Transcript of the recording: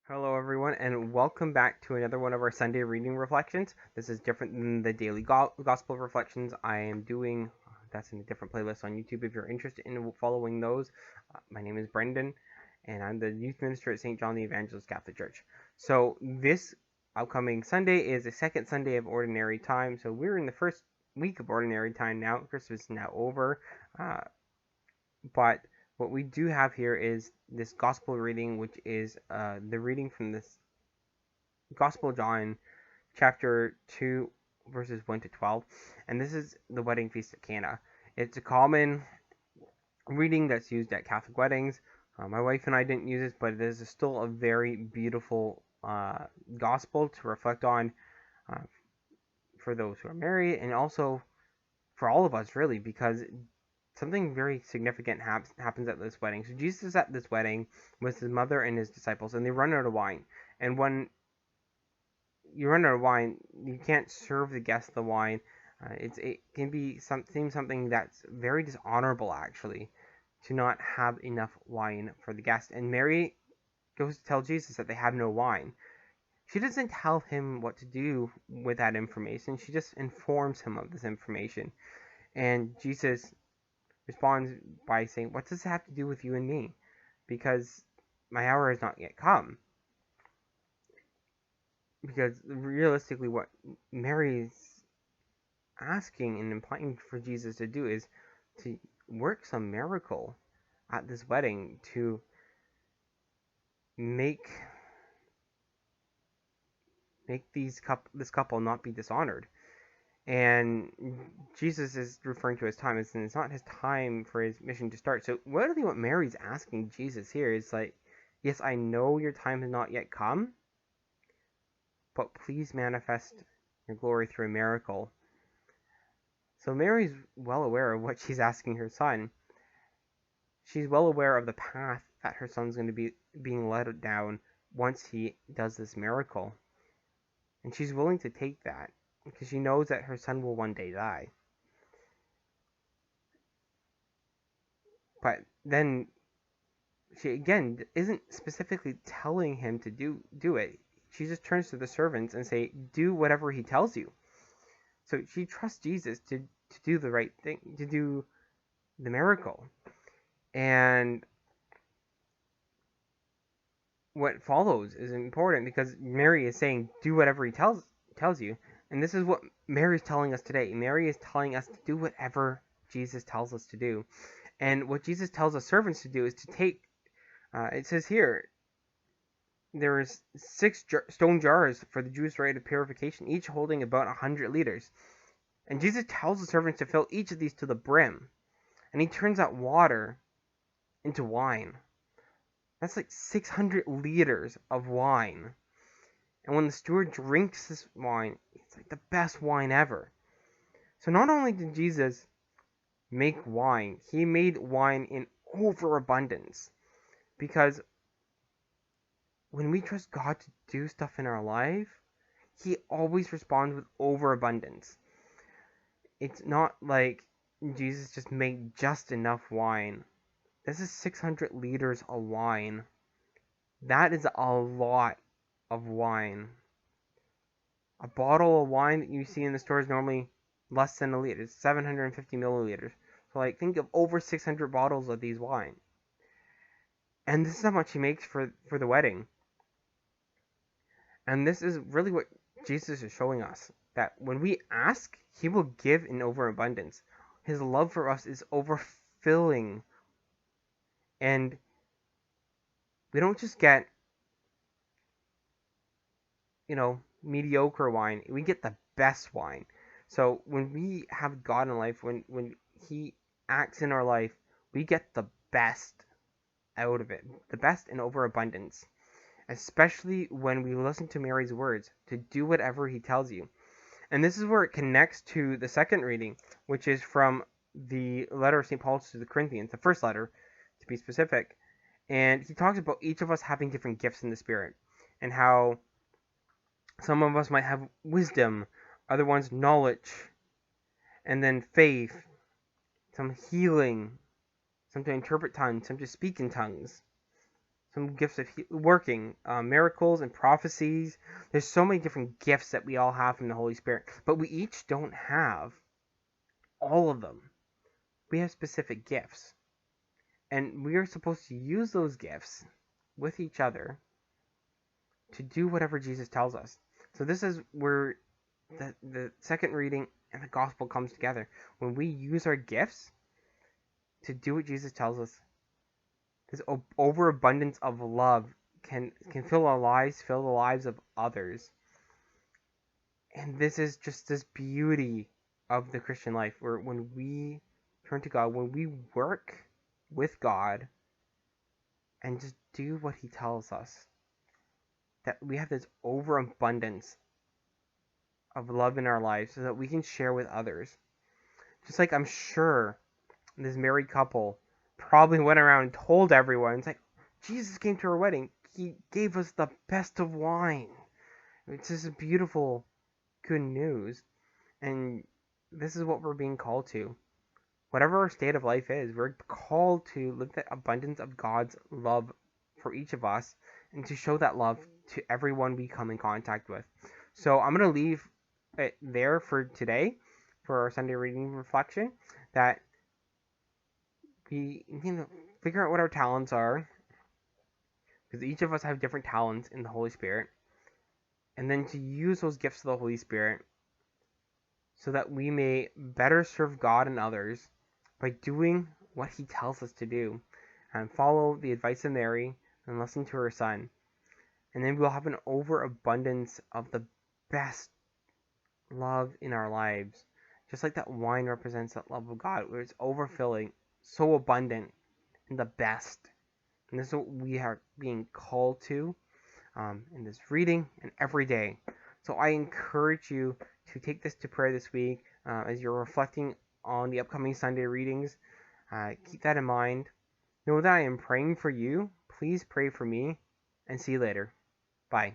Hello, everyone, and welcome back to another one of our Sunday reading reflections. This is different than the daily gospel reflections I am doing. That's in a different playlist on YouTube if you're interested in following those. My name is Brendan, and I'm the youth minister at St. John the Evangelist Catholic Church. So, this upcoming Sunday is the second Sunday of Ordinary Time. So, we're in the first week of Ordinary Time now. Christmas is now over. Uh, but what we do have here is this gospel reading, which is the reading from this Gospel of John, chapter 2, verses 1 to 12. And this is the wedding feast at Cana. It's a common reading that's used at Catholic weddings. My wife and I didn't use it, but it is still a very beautiful gospel to reflect on uh, for those who are married, and also for all of us, really, because something very significant happens at this wedding. So Jesus is at this wedding with his mother and his disciples, and they run out of wine. And when you run out of wine, you can't serve the guests the wine. It can be something that's very dishonorable, actually, to not have enough wine for the guests. And Mary goes to tell Jesus that they have no wine. She doesn't tell him what to do with that information. She just informs him of this information. And Jesus responds by saying, "What does it have to do with you and me? Because my hour has not yet come." Because realistically, what Mary's asking and implying for Jesus to do is to work some miracle at this wedding to make this couple not be dishonored. And Jesus is referring to his time, and it's not his time for his mission to start. So really what Mary's asking Jesus here is like, yes, I know your time has not yet come, but please manifest your glory through a miracle. So Mary's well aware of what she's asking her son. She's well aware of the path that her son's going to be being led down once he does this miracle. And she's willing to take that because she knows that her son will one day die. But then she again isn't specifically telling him to do it. She just turns to the servants and say, "Do whatever he tells you." So she trusts Jesus to do the right thing, to do the miracle. And what follows is important because Mary is saying, "Do whatever he tells you." And this is what Mary is telling us today. Mary is telling us to do whatever Jesus tells us to do. And what Jesus tells the servants to do is to take, it says here, there is 6 stone jars for the Jewish rite of purification, each holding about 100 liters. And Jesus tells the servants to fill each of these to the brim. And he turns that water into wine. That's like 600 liters of wine. And when the steward drinks this wine, it's like the best wine ever. So not only did Jesus make wine, he made wine in overabundance. Because when we trust God to do stuff in our life, he always responds with overabundance. It's not like Jesus just made just enough wine. This is 600 liters of wine. That is a lot of wine. A bottle of wine that you see in the store is normally less than a liter. It's 750 milliliters. So like think of over 600 bottles of these wine. And this is how much he makes for the wedding. And this is really what Jesus is showing us. That when we ask, he will give in overabundance. His love for us is overfilling. And we don't just get, mediocre wine. We get the best wine. So when we have God in life, when he acts in our life, we get the best out of it. The best in overabundance. Especially when we listen to Mary's words, to do whatever he tells you. And this is where it connects to the second reading, which is from the letter of St. Paul to the Corinthians, the first letter, to be specific. And he talks about each of us having different gifts in the Spirit, and how some of us might have wisdom, other ones knowledge, and then faith, some healing, some to interpret tongues, some to speak in tongues. some gifts of working, miracles and prophecies. There's so many different gifts that we all have from the Holy Spirit, but we each don't have all of them. We have specific gifts, and we are supposed to use those gifts with each other to do whatever Jesus tells us. So this is where the second reading and the gospel comes together. When we use our gifts to do what Jesus tells us, this overabundance of love can fill our lives, fill the lives of others. And this is just this beauty of the Christian life, where when we turn to God, when we work with God and just do what He tells us, that we have this overabundance of love in our lives so that we can share with others. Just like I'm sure this married couple probably went around and told everyone, it's like, Jesus came to our wedding. He gave us the best of wine. It's just beautiful, good news. And this is what we're being called to. Whatever our state of life is, we're called to live the abundance of God's love for each of us and to show that love to everyone we come in contact with. So I'm going to leave it there for today for our Sunday reading reflection, that we figure out what our talents are, because each of us have different talents in the Holy Spirit, and then to use those gifts of the Holy Spirit so that we may better serve God and others by doing what He tells us to do, and follow the advice of Mary and listen to her Son. And then we'll have an overabundance of the best love in our lives, just like that wine represents that love of God, where it's overfilling, so abundant, and the best. And this is what we are being called to in this reading and every day. So I encourage you to take this to prayer this week as you're reflecting on the upcoming Sunday readings. Keep that in mind. Know that I am praying for you. Please pray for me, and see you later. Bye.